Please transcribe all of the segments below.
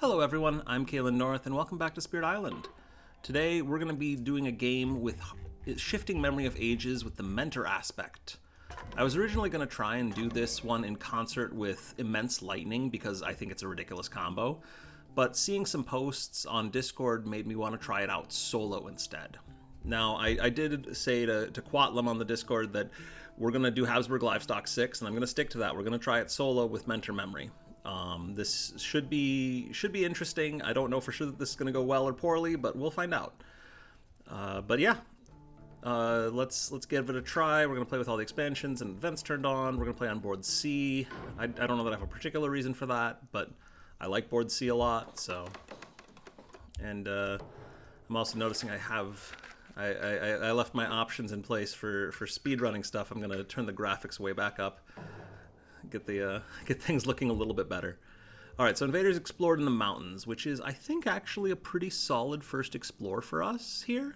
Hello everyone, I'm Kalen North and welcome back to Spirit Island. Today we're going to be doing a game with shifting memory of ages with the mentor aspect. I was originally going to try and do this one in concert with Immense Lightning because I think it's a ridiculous combo, but seeing some posts on Discord made me want to try it out solo instead. Now, I did say to Quotlum on the Discord that we're going to do Habsburg Livestock 6, and I'm going to stick to that. We're going to try it solo with mentor memory. This should be interesting. I don't know for sure that this is going to go well or poorly, but we'll find out. But yeah, let's give it a try. We're going to play with all the expansions and events turned on. We're going to play on board C. I don't know that I have a particular reason for that, but I like board C a lot. So, and I'm also noticing I left my options in place for speedrunning stuff. I'm going to turn the graphics way back up. Get things looking a little bit better. All right, so invaders explored in the mountains, which is, I think, actually a pretty solid first explore for us here.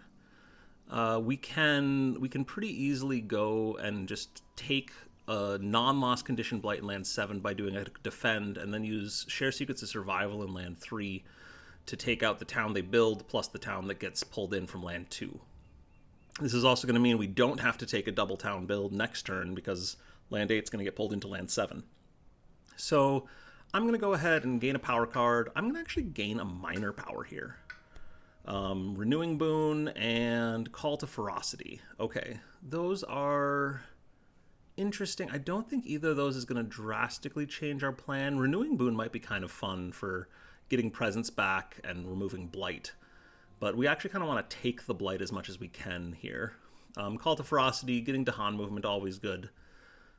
We can pretty easily go and just take a non-loss condition blight in land 7 by doing a defend, and then use share secrets of survival in land 3 to take out the town they build plus the town that gets pulled in from land 2. This is also going to mean we don't have to take a double town build next turn because land 8 is going to get pulled into land 7. So I'm going to go ahead and gain a power card. I'm going to actually gain a minor power here. Renewing Boon and Call to Ferocity. Okay, those are interesting. I don't think either of those is going to drastically change our plan. Renewing Boon might be kind of fun for getting presence back and removing Blight. But we actually kind of want to take the Blight as much as we can here. Call to Ferocity, getting Dahan movement, always good.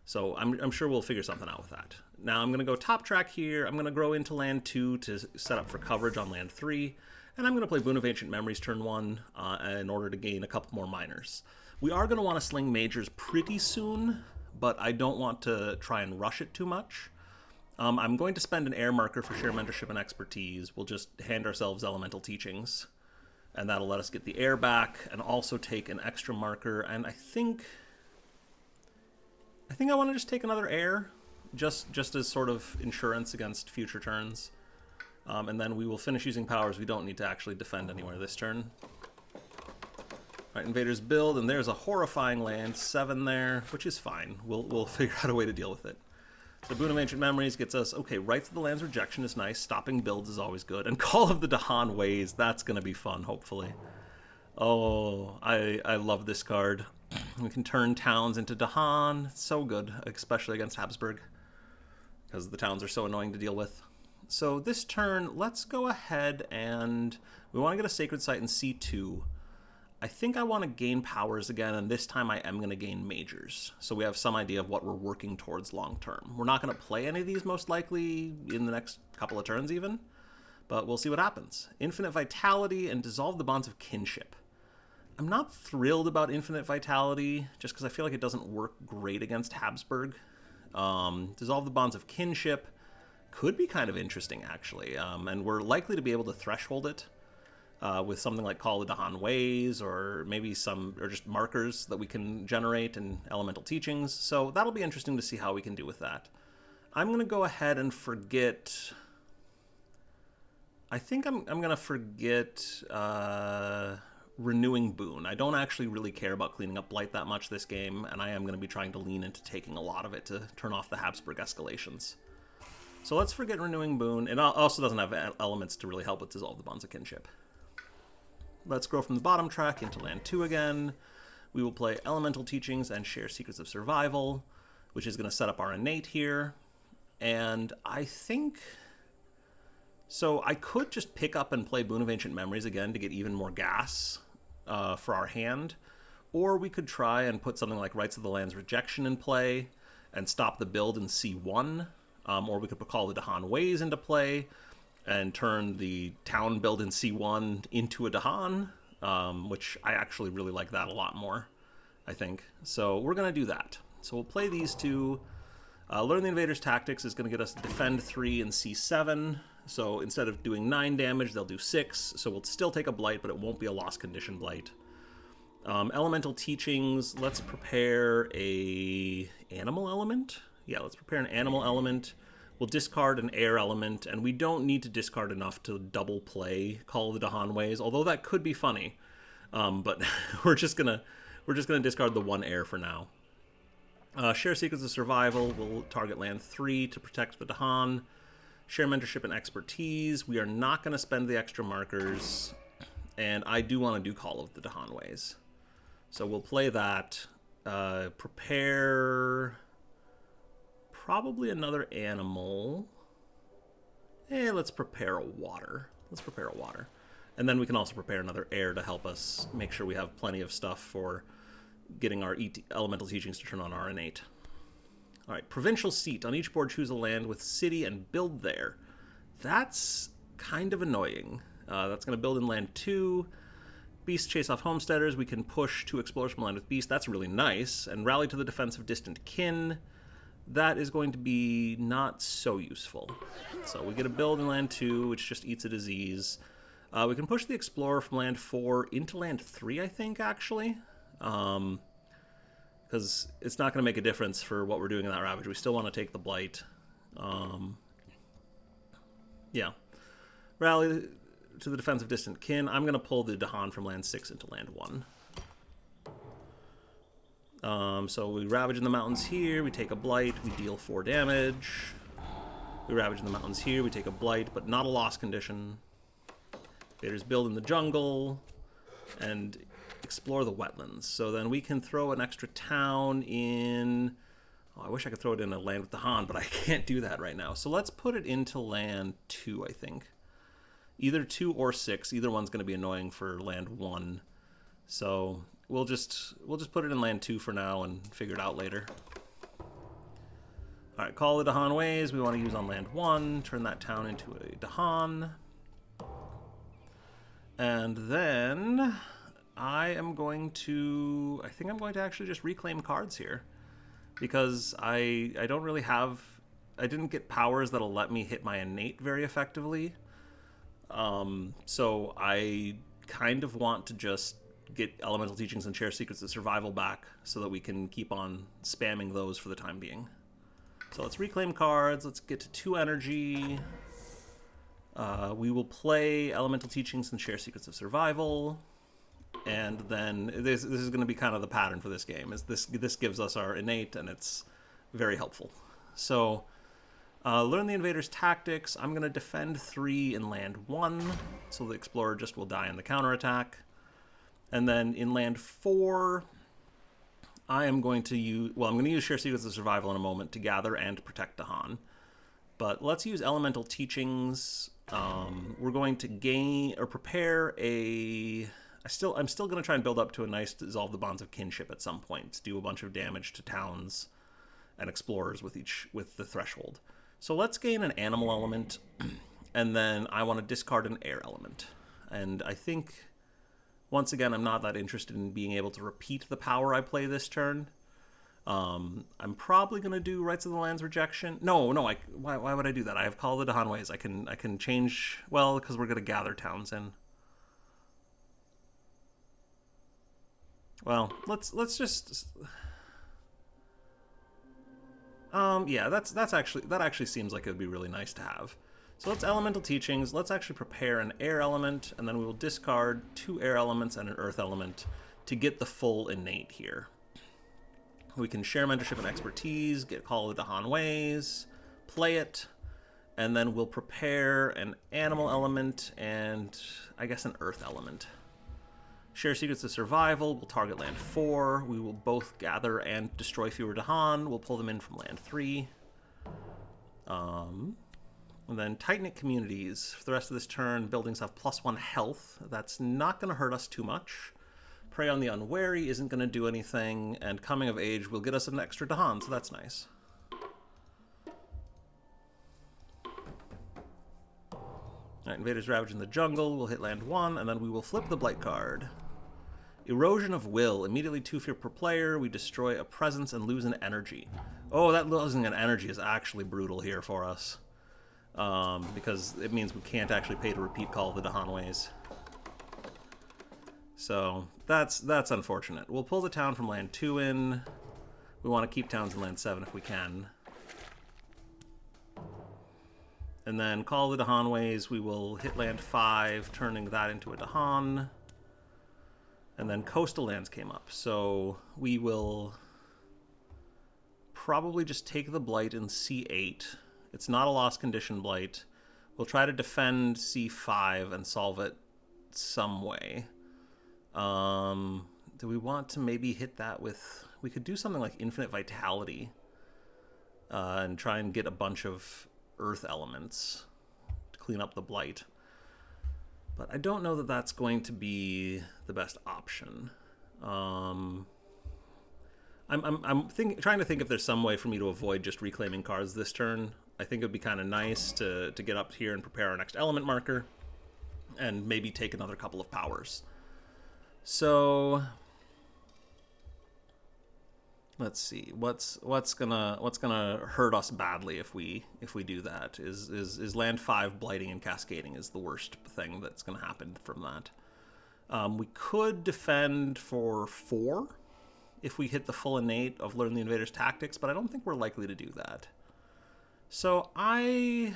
So I'm sure we'll figure something out with that. Now I'm going to go top track here. I'm going to grow into land 2 to set up for coverage on land 3. And I'm going to play Boon of Ancient Memories turn 1 in order to gain a couple more minors. We are going to want to sling majors pretty soon, but I don't want to try and rush it too much. I'm going to spend an air marker for share mentorship and expertise. We'll just hand ourselves elemental teachings, and that'll let us get the air back and also take an extra marker. And I think I want to just take another air, just as sort of insurance against future turns. And then we will finish using powers. We don't need to actually defend anywhere this turn. All right, invaders build, and there's a horrifying land 7 there, which is fine. We'll figure out a way to deal with it. So Boon of Ancient Memories gets us, okay, Rights of the Land's Rejection is nice. Stopping builds is always good. And Call of the Dahan Ways, that's going to be fun, hopefully. Oh, I love this card. We can turn towns into Dahan. It's so good, especially against Habsburg, because the towns are so annoying to deal with. So this turn, let's go ahead and we want to get a Sacred Site in C2. I think I want to gain powers again, and this time I am going to gain majors. So we have some idea of what we're working towards long term. We're not going to play any of these most likely in the next couple of turns even, but we'll see what happens. Infinite Vitality and Dissolve the Bonds of Kinship. I'm not thrilled about Infinite Vitality, just because I feel like it doesn't work great against Habsburg. Dissolve the Bonds of Kinship could be kind of interesting, actually, and we're likely to be able to threshold it with something like Call of the Dahan Ways, or maybe or just markers that we can generate in Elemental Teachings. So that'll be interesting to see how we can do with that. I'm going to go ahead and forget. I think I'm going to forget Renewing Boon. I don't actually really care about cleaning up Blight that much this game, and I am going to be trying to lean into taking a lot of it to turn off the Habsburg escalations. So let's forget Renewing Boon. It also doesn't have elements to really help with Dissolve the Bonds of Kinship. Let's grow from the bottom track into land 2 again. We will play Elemental Teachings and Share Secrets of Survival, which is going to set up our innate here. And I think... So I could just pick up and play Boon of Ancient Memories again to get even more gas for our hand. Or we could try and put something like Rights of the Land's Rejection in play and stop the build in C1. Or we could call the Dahan Ways into play and turn the town build in C1 into a Dahan, which I actually really like that a lot more, I think. So we're going to do that. So we'll play these two. Learn the Invader's Tactics is going to get us Defend 3 in C7. So instead of doing 9 damage, they'll do 6. So we'll still take a Blight, but it won't be a lost condition Blight. Elemental Teachings, let's prepare a animal element. Yeah, let's prepare an animal element We'll discard an air element, and we don't need to discard enough to double play Call of the Dahan Ways, although that could be funny. But we're just gonna discard the one air for now. Share Secrets of Survival will target land 3 to protect the Dahan. Share Mentorship and Expertise. We are not going to spend the extra markers, and I do want to do Call of the Dahan Ways. So we'll play that. Prepare probably another animal. Let's prepare a water. And then we can also prepare another air to help us make sure we have plenty of stuff for getting our elemental teachings to turn on our innate. All right, provincial seat. On each board, choose a land with city and build there. That's kind of annoying. That's going to build in land 2. Beast chase off homesteaders. We can push 2 explorers from land with beast. That's really nice. And rally to the defense of distant kin. That is going to be not so useful. So we get a build in land 2, which just eats a disease. We can push the explorer from land 4 into land 3, I think, actually. Because it's not going to make a difference for what we're doing in that ravage. We still want to take the blight. Yeah. Rally to the defense of distant kin. I'm going to pull the Dahan from land 6 into land 1. So we ravage in the mountains here. We take a blight. We deal 4 damage. We ravage in the mountains here. We take a blight, but not a loss condition. Invaders build in the jungle and explore the wetlands. So then we can throw an extra town in... Oh, I wish I could throw it in a land with the Han, but I can't do that right now. So let's put it into land 2, I think. Either 2 or 6. Either one's going to be annoying for land 1. So we'll just put it in land 2 for now and figure it out later. All right, Call the Dahan Ways. We want to use on land 1. Turn that town into a Dahan. And then I think I'm going to actually just reclaim cards here, because I don't really have, I didn't get powers that'll let me hit my innate very effectively. So I kind of want to just get elemental teachings and share secrets of survival back so that we can keep on spamming those for the time being. So let's reclaim cards. Let's get to 2 energy. We will play elemental teachings and share secrets of survival. And then this is going to be kind of the pattern for this game. Is this gives us our innate, and it's very helpful. So learn the invader's tactics. I'm going to defend 3 in land 1, so the explorer just will die in the counterattack. And then in land 4, I'm going to use share secrets of survival in a moment to gather and protect Dahan. But let's use elemental teachings. We're going to gain or prepare a... I'm still going to try and build up to a nice dissolve the bonds of kinship at some point. Do a bunch of damage to towns and explorers with the threshold. So let's gain an animal element, and then I want to discard an air element. And I think, once again, I'm not that interested in being able to repeat the power I play this turn. I'm probably going to do Rights of the Land's Rejection. No, why would I do that? I have Call of the Dahan Ways. I can change, well, because we're going to gather towns in. Well, let's just... yeah, that actually seems like it would be really nice to have. So let's elemental teachings. Let's actually prepare an air element, and then we will discard 2 air elements and an earth element to get the full innate here. We can share mentorship and expertise, get Call of the Dahan Ways, play it, and then we'll prepare an animal element and I guess an earth element. Share secrets of survival. We'll target land 4. We will both gather and destroy fewer Dahan. We'll pull them in from land 3. And then tight-knit communities. For the rest of this turn, buildings have +1 health. That's not going to hurt us too much. Prey on the Unwary isn't going to do anything, and Coming of Age will get us an extra Dahan, so that's nice. Alright, Invaders Ravage in the Jungle. We'll hit land 1, and then we will flip the Blight card. Erosion of Will. Immediately 2 fear per player. We destroy a presence and lose an energy. Oh, that losing an energy is actually brutal here for us. Because it means we can't actually pay to repeat Call of the Dahan Ways. So that's unfortunate. We'll pull the town from land 2 in. We want to keep towns in land 7 if we can. And then call the Dahan ways. We will hit land 5, turning that into a Dahan. And then coastal lands came up. So we will probably just take the blight in C8. It's not a lost condition blight. We'll try to defend C5 and solve it some way. Do we want to maybe hit that with... We could do something like Infinite Vitality and try and get a bunch of earth elements to clean up the blight. But I don't know that that's going to be the best option. I'm trying to think if there's some way for me to avoid just reclaiming cards this turn. I think it would be kind of nice to get up here and prepare our next element marker and maybe take another couple of powers. So let's see what's gonna hurt us badly if we do that. Is land 5 blighting and cascading is the worst thing that's gonna happen from that. We could defend for 4 if we hit the full innate of Learn the Invader's Tactics, but I don't think we're likely to do that. So I'm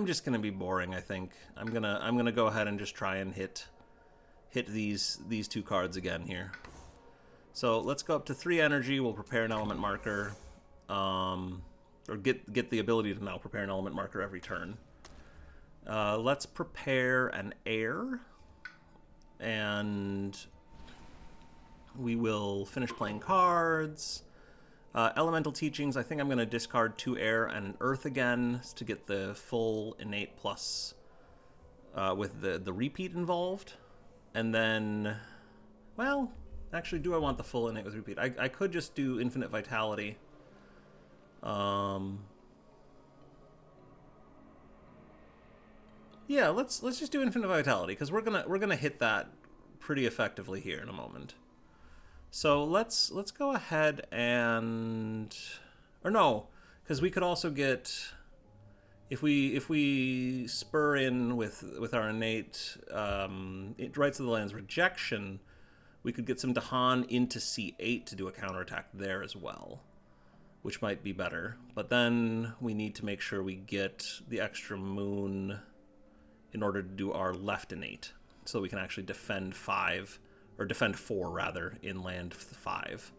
just gonna be boring. I think I'm gonna go ahead and just try and hit these 2 cards again here. So let's go up to 3 energy. We'll prepare an element marker, or get the ability to now prepare an element marker every turn. Let's prepare an air, and we will finish playing cards. Elemental Teachings, I think I'm going to discard 2 air and an earth again to get the full innate plus with the repeat involved. And then, well, actually, do I want the full innate with repeat? I could just do Infinite Vitality. Yeah, let's just do Infinite Vitality, because we're gonna hit that pretty effectively here in a moment. So let's go ahead and, or no, because we could also get, if we spur in with our innate Rights of the Land's Rejection, we could get some Dahan into C8 to do a counterattack there as well, which might be better. But then we need to make sure we get the extra moon in order to do our left innate, so we can actually defend 5, or defend 4 rather, in land 5.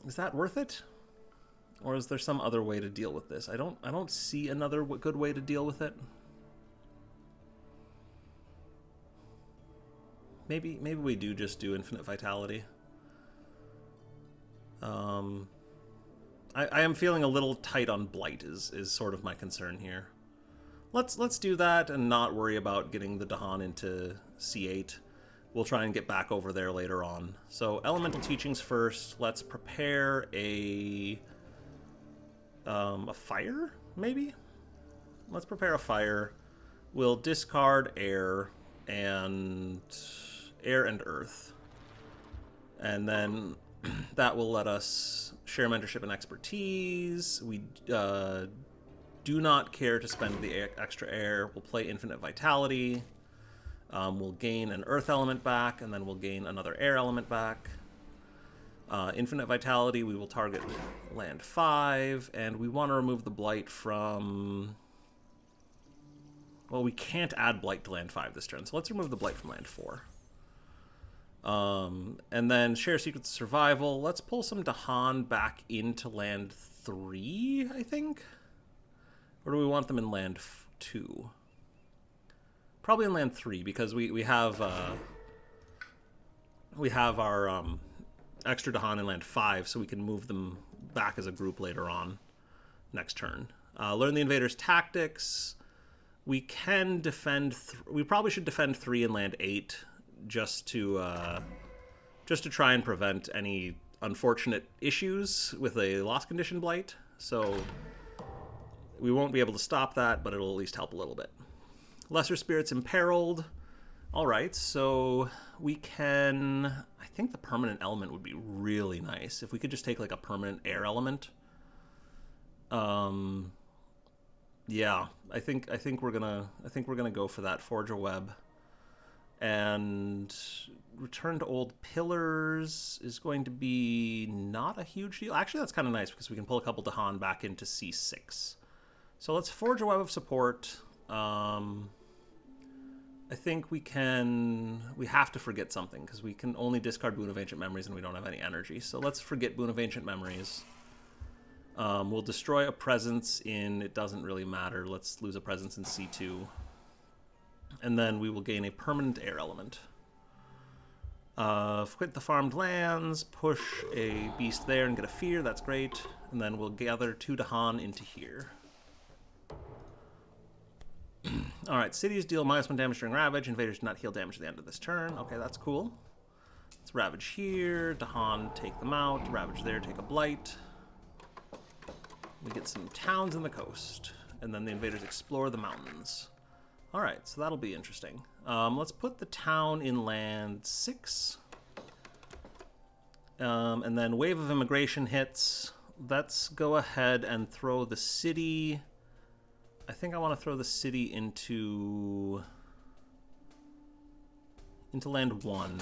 Is that worth it? Or is there some other way to deal with this? I don't see another good way to deal with it. Maybe we do just do Infinite Vitality. I am feeling a little tight on Blight is sort of my concern here. Let's do that and not worry about getting the Dahan into C8. We'll try and get back over there later on. So Elemental Teachings first. Let's prepare a fire, maybe? Let's prepare a fire. We'll discard air and earth. And then that will let us share mentorship and expertise. We do not care to spend the extra air. We'll play Infinite Vitality. We'll gain an earth element back, and then we'll gain another air element back. Infinite Vitality, we will target land 5, and we want to remove the blight from... Well, we can't add blight to land 5 this turn, so let's remove the blight from land 4. And then share Secrets of Survival. Let's pull some Dahan back into land 3, I think? Or do we want them in land 2? Probably in land 3, because we have our extra Dahan in land 5, so we can move them back as a group later on next turn. Learn the Invader's Tactics. We can defend... we probably should defend 3 in land 8, just to try and prevent any unfortunate issues with a lost condition blight. So we won't be able to stop that, but it'll at least help a little bit. Lesser Spirits Imperiled. All right, so we can... I think the permanent element would be really nice if we could just take like a permanent air element. Yeah, I think we're gonna go for that. Forge a Web. And return to old pillars is going to be not a huge deal. Actually, that's kind of nice because we can pull a couple Dahan back into C6. So let's forge a web of support. I think we have to forget something because we can only discard Boon of Ancient Memories and we don't have any energy. So let's forget Boon of Ancient Memories. We'll destroy a presence in, it doesn't really matter. Let's lose a presence in C2. And then we will gain a permanent air element. Quit the farmed lands, push a beast there and get a fear, that's great. And then we'll gather 2 Dahan into here. Alright, cities deal -1 damage during Ravage. Invaders do not heal damage at the end of this turn. Okay, that's cool. Let's Ravage here. Dahan, take them out. Ravage there, take a Blight. We get some towns in the coast. And then the invaders explore the mountains. Alright, so that'll be interesting. Let's put the town in land 6. And then Wave of Immigration hits. Let's go ahead and throw the city... I think I want to throw the city into land 1,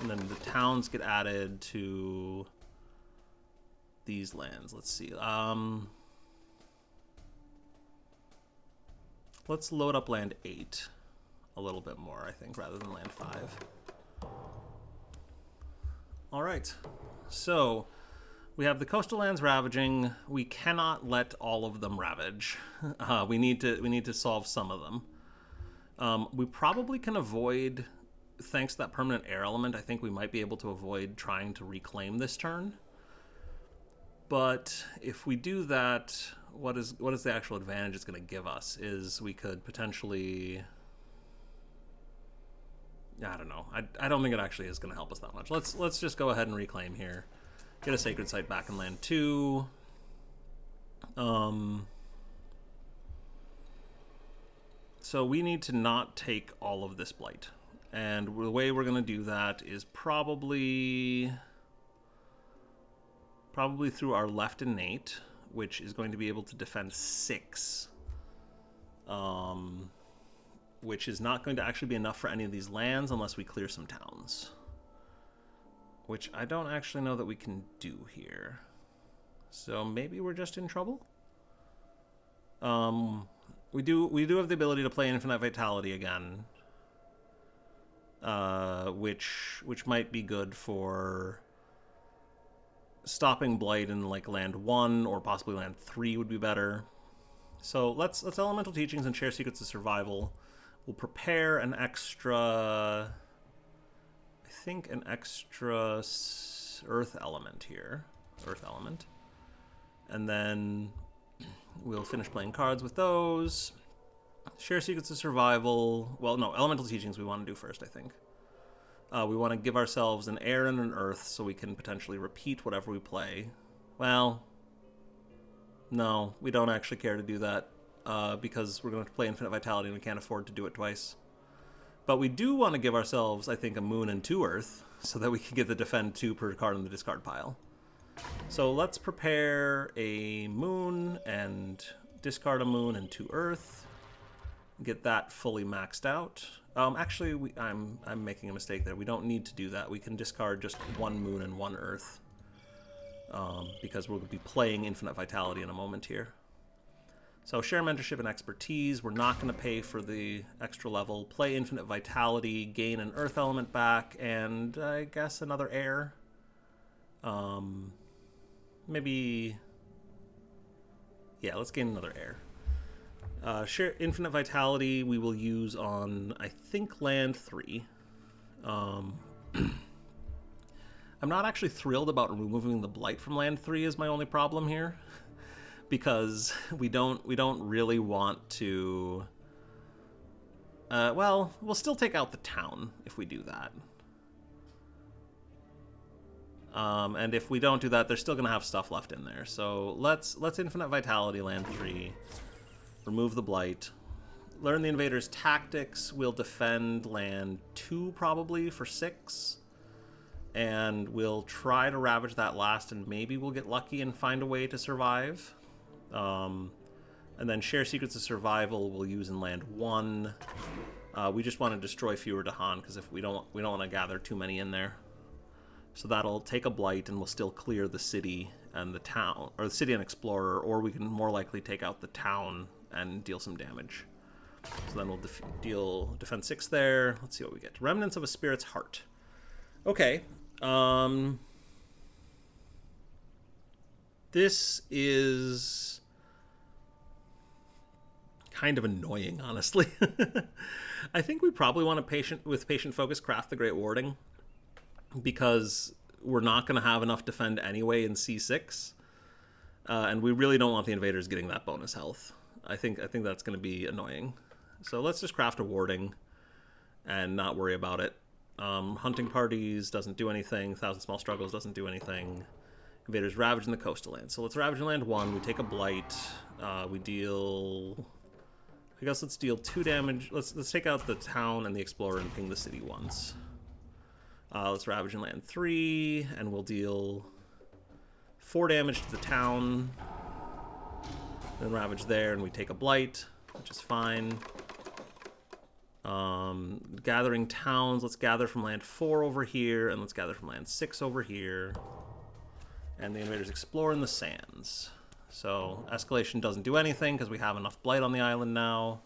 and then the towns get added to these lands. Let's see. Let's load up land 8 a little bit more, I think, rather than land 5. All right, so we have the coastal lands ravaging. We cannot let all of them ravage. We need to solve some of them. We probably can avoid, thanks to that permanent air element, I think we might be able to avoid trying to reclaim this turn. But if we do that, what is the actual advantage it's going to give us? Is we could potentially... I don't know. I don't think it actually is going to help us that much. Let's just go ahead and reclaim here. Get a Sacred Site back in land 2. So we need to not take all of this blight. And the way we're going to do that is probably through our left innate, which is going to be able to defend 6. Which is not going to actually be enough for any of these lands unless we clear some towns. Which I don't actually know that we can do here. So maybe we're just in trouble? We do have the ability to play Infinite Vitality again. Which might be good for stopping Blight in like land 1 or possibly land 3 would be better. So let's Elemental Teachings and Share Secrets of Survival. We'll prepare an extra... I think an extra Earth Element here. Earth Element. And then we'll finish playing cards with those. Share Secrets of Survival. Well, no, Elemental Teachings we want to do first, I think. We want to give ourselves an air and an earth so we can potentially repeat whatever we play. Well, no, we don't actually care to do that because we're going to play Infinite Vitality and we can't afford to do it twice. But we do want to give ourselves, I think, a moon and 2 earth so that we can get the defend 2 per card in the discard pile. So let's prepare a moon and discard a moon and 2 earth. Get that fully maxed out. Actually, I'm making a mistake there. We don't need to do that. We can discard just 1 moon and 1 earth. Because we'll be playing Infinite Vitality in a moment here. So share mentorship and expertise. We're not going to pay for the extra level. Play Infinite Vitality, gain an earth element back, and I guess another air. Maybe... yeah, let's gain another air. Share Infinite Vitality we will use on, I think, land 3. I'm not actually thrilled about removing the Blight from land 3 is my only problem here. Because we don't really want to... well, we'll still take out the town if we do that. And if we don't do that, they're still going to have stuff left in there. So let's Infinite Vitality land 3. Remove the Blight. Learn the Invader's Tactics. We'll defend land 2 probably for 6. And we'll try to ravage that last, and maybe we'll get lucky and find a way to survive. And then Share Secrets of Survival we'll use in land 1. We just want to destroy fewer Dahan, because if we don't want to gather too many in there. So that'll take a blight, and we'll still clear the city and the town, or the city and explorer, or we can more likely take out the town and deal some damage. So then we'll deal defense 6 there. Let's see what we get. Remnants of a Spirit's Heart. Okay. This is kind of annoying, honestly. I think we probably want to patient focus craft the Great Warding, because we're not going to have enough defend anyway in C6, and we really don't want the invaders getting that bonus health. I think that's going to be annoying. So let's just craft a warding and not worry about it. Hunting parties doesn't do anything. Thousand Small Struggles doesn't do anything. Invaders ravage in the coastal land. So let's ravage in land 1. We take a blight. We deal. I guess let's deal 2 damage. Let's take out the town and the explorer and ping the city once. Let's ravage in land 3, and we'll deal 4 damage to the town. Then ravage there, and we take a blight, which is fine. Gathering towns. Let's gather from land 4 over here, and let's gather from land 6 over here. And the invaders explore in the sands. So escalation doesn't do anything because we have enough blight on the island now.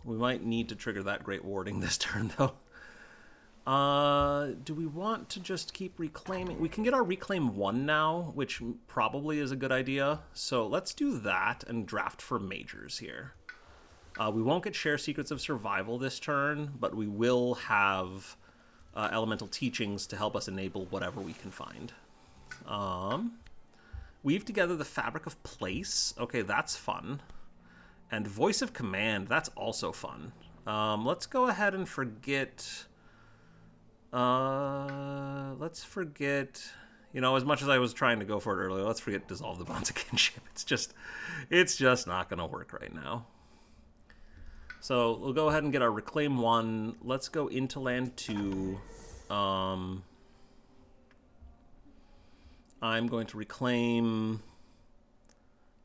We might need to trigger that Great Warding this turn, though. Do we want to just keep reclaiming? We can get our Reclaim 1 now, which probably is a good idea. So let's do that and draft for majors here. We won't get Share Secrets of Survival this turn, but we will have Elemental Teachings to help us enable whatever we can find. Weave together the Fabric of Place. Okay, that's fun. And Voice of Command, that's also fun. Let's go ahead and forget... let's forget... You know, as much as I was trying to go for it earlier, let's forget Dissolve the Bonds of Kinship. It's just not going to work right now. So we'll go ahead and get our Reclaim 1. Let's go into land 2. I'm going to reclaim...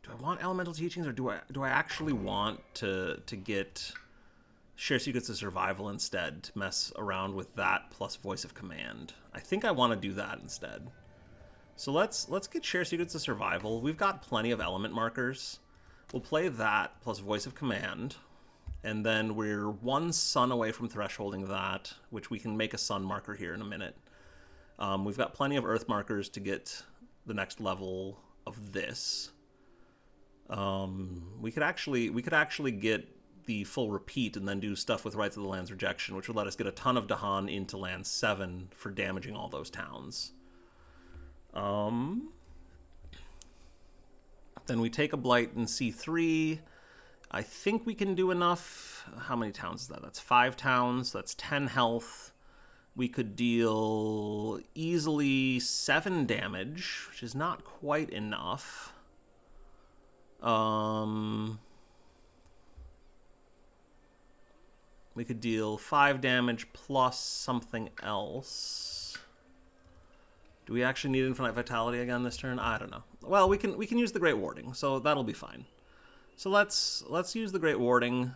Do I want Elemental Teachings, or do I actually want to get Share Secrets of Survival instead, to mess around with that plus Voice of Command? I think I want to do that instead. So let's get Share Secrets of Survival. We've got plenty of element markers. We'll play that plus Voice of Command, and then we're 1 sun away from thresholding that, which we can make a sun marker here in a minute. We've got plenty of earth markers to get the next level of this. We could actually get the full repeat and then do stuff with Rights of the Land's Rejection, which would let us get a ton of Dahan into land 7 for damaging all those towns. Then we take a blight in C3. I think we can do enough. How many towns is that? That's 5 towns. That's 10 health. We could deal easily 7 damage, which is not quite enough. We could deal 5 damage plus something else. Do we actually need Infinite Vitality again this turn? I don't know. Well, we can use the Great Warding, so that'll be fine. So let's use the Great Warding.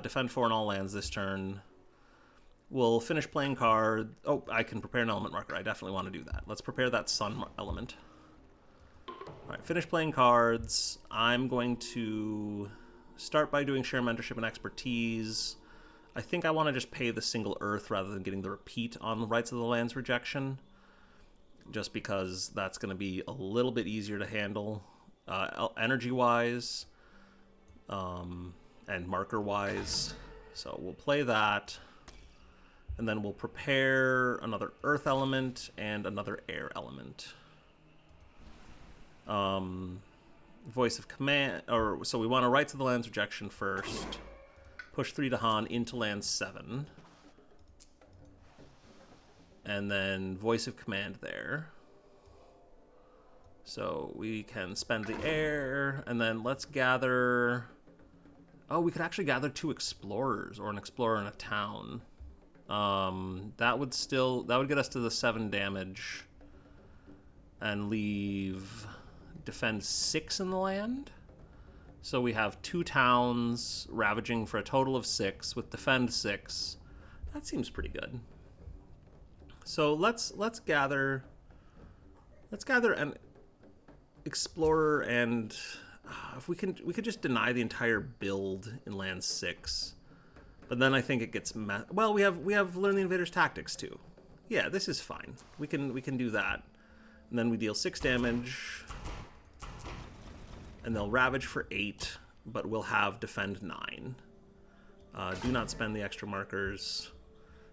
Defend 4 on all lands this turn. We'll finish playing card. Oh, I can prepare an element marker. I definitely want to do that. Let's prepare that sun element. All right, finish playing cards. I'm going to start by doing Share Mentorship and Expertise. I think I want to just pay the single earth rather than getting the repeat on the Rights of the Land's Rejection, just because that's going to be a little bit easier to handle energy-wise and marker-wise. So we'll play that, and then we'll prepare another earth element and another air element. Voice of Command, so we want to Rights of the Land's Rejection first. Push 3 Dahan into land 7. And then Voice of Command there. So we can spend the air, and then let's gather... Oh, we could actually gather 2 explorers, or an explorer in a town. That would get us to the 7 damage and leave defend 6 in the land. So we have 2 towns ravaging for a total of 6 with defend 6. That seems pretty good. So let's gather an explorer, and if we could just deny the entire build in land 6. But then I think it gets well, we have learn the invader's tactics too. Yeah, this is fine. We can do that. And then we deal 6 damage. And they'll ravage for 8, but we'll have defend 9. Do not spend the extra markers.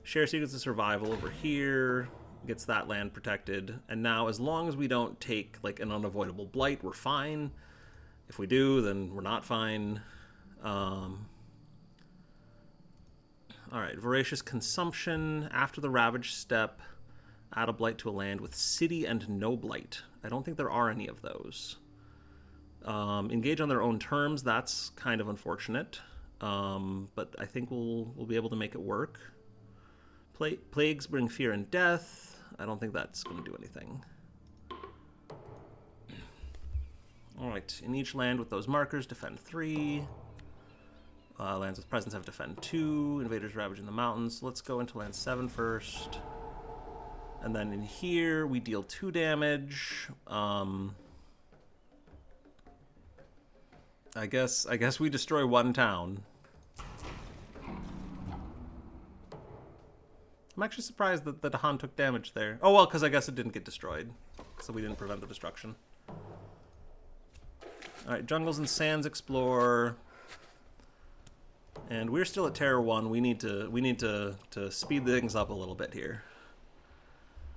Share secrets of survival over here. Gets that land protected. And now, as long as we don't take like an unavoidable blight, we're fine. If we do, then we're not fine. Alright, voracious consumption. After the ravage step, add a blight to a land with city and no blight. I don't think there are any of those. Engage on their own terms. That's kind of unfortunate, but I think we'll be able to make it work. Plagues bring fear and death. I don't think that's going to do anything. Alright, in each land with those markers, defend 3. Lands with presence have defend 2. Invaders ravage in the mountains. Let's go into land 7 first. And then in here, we deal 2 damage. I guess we destroy 1 town. I'm actually surprised that the Dahan took damage there. Oh, well, because I guess it didn't get destroyed. So we didn't prevent the destruction. Alright, jungles and sands explore. And we're still at Terror 1. We need to speed things up a little bit here.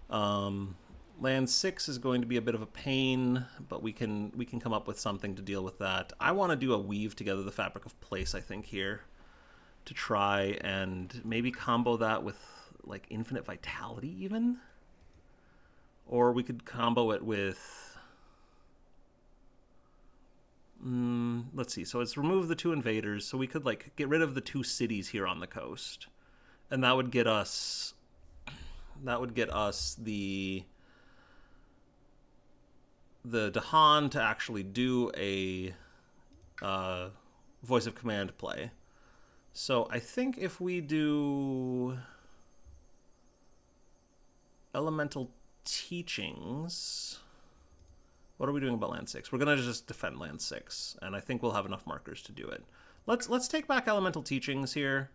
Land 6 is going to be a bit of a pain, but we can come up with something to deal with that. I want to do a weave together the fabric of place, I think, here, to try and maybe combo that with like infinite vitality even, or we could combo it with let's see. So it's remove the 2 invaders, so we could like get rid of the 2 cities here on the coast, and that would get us the Dahan to actually do a voice of command play. So I think if we do elemental teachings, what are we doing about land 6? We're gonna just defend land 6, and I think we'll have enough markers to do it. Let's take back elemental teachings here.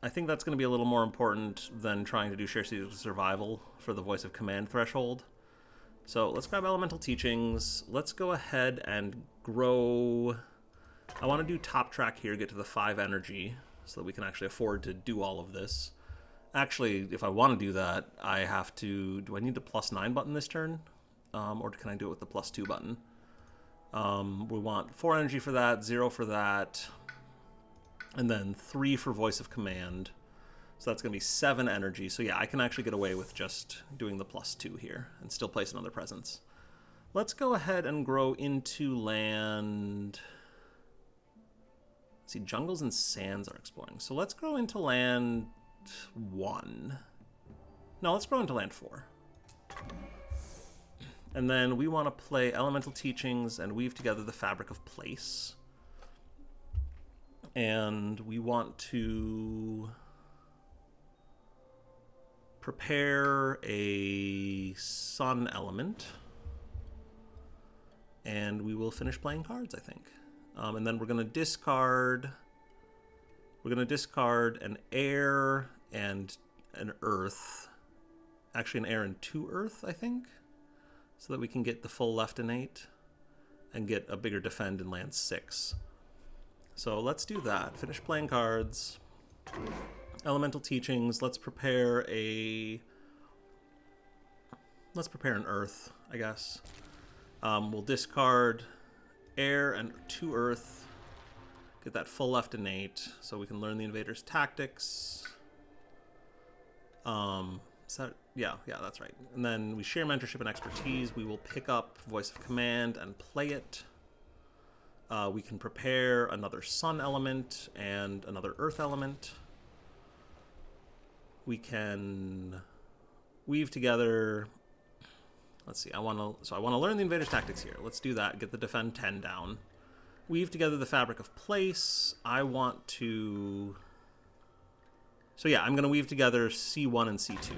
I think that's going to be a little more important than trying to do share secrets of survival for the voice of command threshold. So let's grab elemental teachings. Let's go ahead and grow. I want to do top track here, get to the 5 energy, so that we can actually afford to do all of this. Actually, if I want to do that, I have to... Do I need the +9 button this turn? Or can I do it with the +2 button? We want 4 energy for that, 0 for that, and then 3 for voice of command. So that's going to be 7 energy. So yeah, I can actually get away with just doing the +2 here and still place another presence. Let's go ahead and grow into land... Let's see, jungles and sands are exploring. So let's grow into land 1. No, let's grow into land 4. And then we want to play elemental teachings and weave together the fabric of place. And we want to prepare a sun element. And we will finish playing cards, I think. And then we're going to discard... We're going to discard an air and an earth. Actually, an air and 2 earth, I think. So that we can get the full left innate and get a bigger defend in land 6. So let's do that. Finish playing cards. Elemental teachings. Let's prepare an earth, I guess. We'll discard air and 2 earth. Get that full left innate so we can learn the invader's tactics. Yeah, that's right. And then we share mentorship and expertise. We will pick up voice of command and play it. We can prepare another sun element and another earth element. We can weave together. Let's see. I want to learn the invader's tactics here. Let's do that. Get the defend 10 down. Weave together the fabric of place. I want to... So yeah, I'm going to weave together C1 and C2.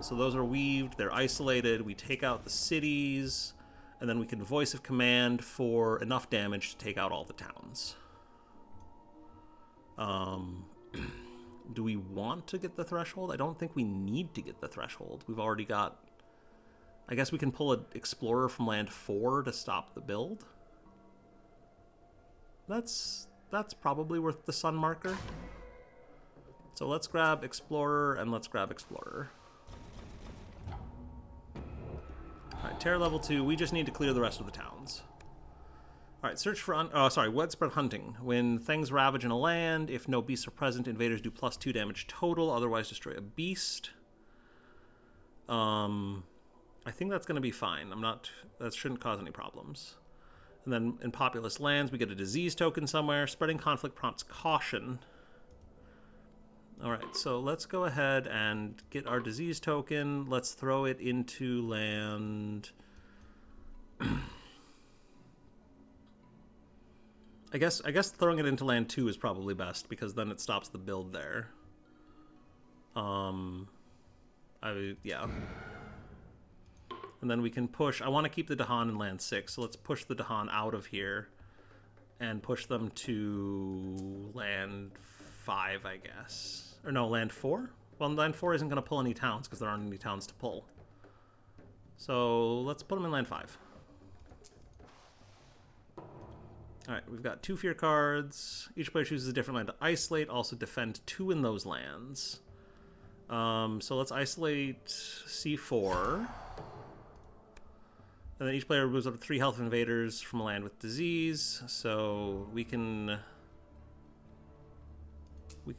So those are weaved, they're isolated, we take out the cities, and then we can voice of command for enough damage to take out all the towns. Do we want to get the threshold? I don't think we need to get the threshold. We've already got... I guess we can pull an explorer from land 4 to stop the build. That's probably worth the sun marker. So let's grab explorer and let's grab explorer. Alright, terror level 2. We just need to clear the rest of the towns. Alright, search for... widespread hunting. When things ravage in a land, if no beasts are present, invaders do +2 damage total, otherwise destroy a beast. I think that's going to be fine. That shouldn't cause any problems. And then in populous lands, we get a disease token somewhere. Spreading conflict prompts caution. Alright, so let's go ahead and get our disease token. Let's throw it into land... I guess throwing it into land 2 is probably best, because then it stops the build there. Yeah. And then we can push... I want to keep the Dahan in land 6, so let's push the Dahan out of here and push them to land 5, I guess. Or no, land 4? Well, land 4 isn't going to pull any towns because there aren't any towns to pull. So let's put them in land 5. Alright, we've got 2 fear cards. Each player chooses a different land to isolate, also defend 2 in those lands. So let's isolate C4. And then each player moves up to 3 health invaders from a land with disease. So we can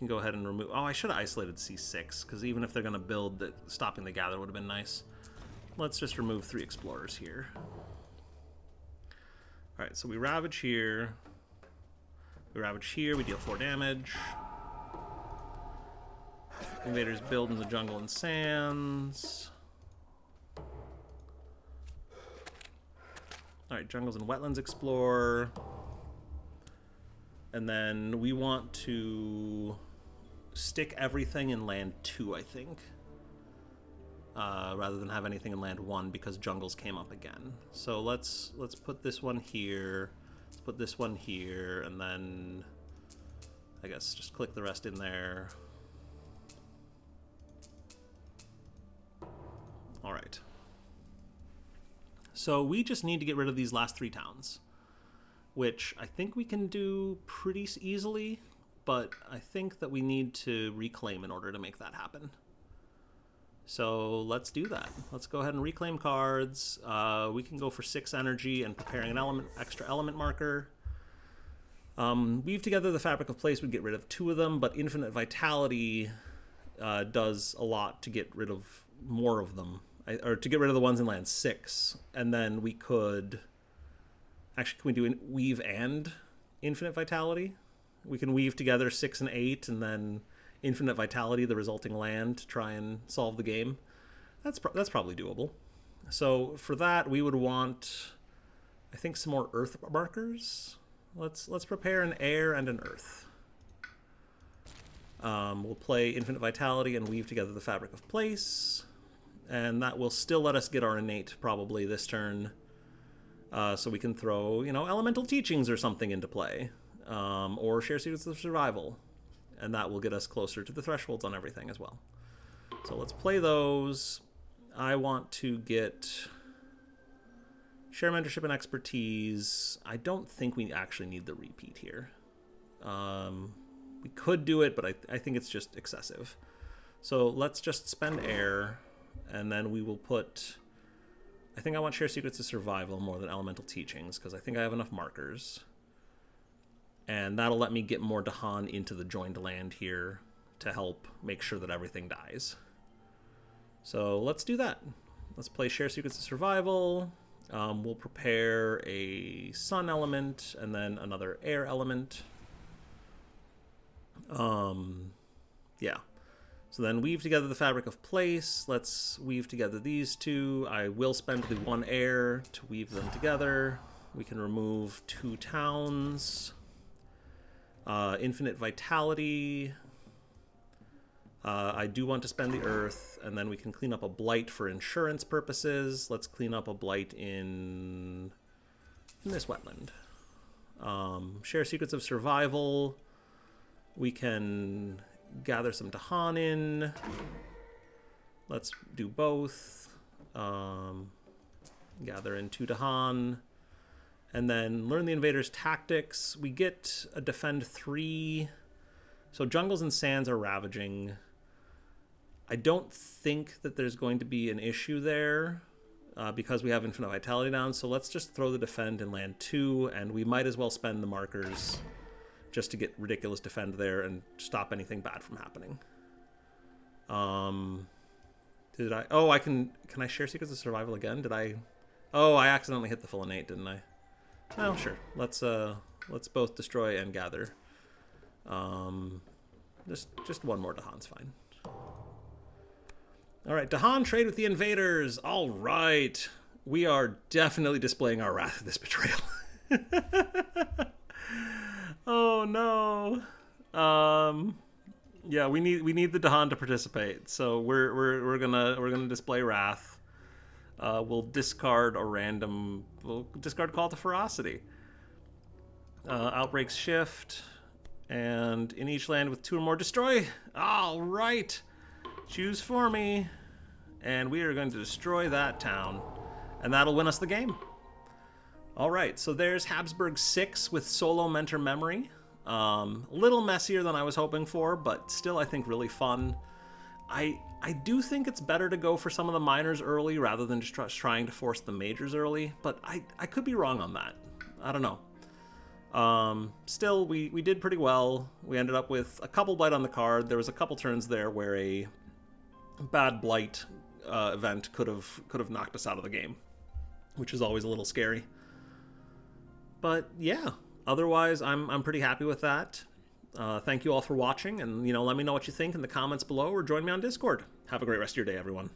go ahead and remove... Oh, I should have isolated C6, because even if they're going to build, that stopping the gather would have been nice. Let's just remove 3 explorers here. Alright, so we ravage here. We ravage here, we deal 4 damage. Invaders build in the jungle and sands. Alright, jungles and wetlands explore. And then we want to stick everything in land 2, I think. Rather than have anything in land 1, because jungles came up again. So let's put this one here. Let's put this one here, and then I guess just click the rest in there. Alright. So we just need to get rid of these last 3 towns, which I think we can do pretty easily, but I think that we need to reclaim in order to make that happen. So let's do that. Let's go ahead and reclaim cards. We can go for 6 energy and preparing an extra element marker. Weave together the fabric of place would get rid of 2 of them, but infinite vitality does a lot to get rid of more of them. Or to get rid of the ones in land 6. And then we could... Actually, can we do weave and infinite vitality? We can weave together 6 and 8, and then infinite vitality, the resulting land, to try and solve the game. That's probably doable. So for that, we would want, I think, some more earth markers. Let's prepare an air and an earth. We'll play infinite vitality and weave together the fabric of place, and that will still let us get our innate probably this turn. So we can throw, elemental teachings or something into play, or share secrets of survival, and that will get us closer to the thresholds on everything as well. So let's play those. I want to get share mentorship and expertise. I don't think we actually need the repeat here. We could do it, but I think it's just excessive. So let's just spend air, and then we will put... I think I want share secrets of survival more than elemental teachings, because I think I have enough markers. And that'll let me get more Dahan into the joined land here to help make sure that everything dies. So let's do that. Let's play share secrets of survival. We'll prepare a sun element and then another air element. Yeah. So then weave together the fabric of place. Let's weave together these 2. I will spend the 1 air to weave them together. We can remove 2 towns. Infinite vitality. I do want to spend the earth, and then we can clean up a blight for insurance purposes. Let's clean up a blight in this wetland. Share secrets of survival. We can gather some Dahan in. Let's do both. Gather in 2 Dahan. And then learn the invaders' tactics. We get a defend 3. So jungles and sands are ravaging. I don't think that there's going to be an issue there because we have infinite vitality down. So let's just throw the defend in land 2, and we might as well spend the markers just to get ridiculous defend there and stop anything bad from happening. Did I? Oh, can I share secrets of survival again? Did I? Oh, I accidentally hit the full innate, didn't I? Oh, sure. Let's both destroy and gather. Just one more Dahan's fine. All right, Dahan, trade with the invaders. All right. We are definitely displaying our wrath at this betrayal. Oh no. Yeah, we need the Dahan to participate. So we're gonna display wrath. We'll discard Call to Ferocity. Outbreaks shift. And in each land with 2 or more, destroy. All right. Choose for me. And we are going to destroy that town. And that'll win us the game. All right, so there's Habsburg 6 with solo mentor memory. A little messier than I was hoping for, but still I think really fun. I do think it's better to go for some of the minors early rather than just trying to force the majors early, but I could be wrong on that. I don't know. Still, we did pretty well. We ended up with a couple blight on the card. There was a couple turns there where a bad blight event could have knocked us out of the game, which is always a little scary. But yeah, otherwise I'm pretty happy with that. Thank you all for watching, and let me know what you think in the comments below or join me on Discord. Have a great rest of your day, everyone.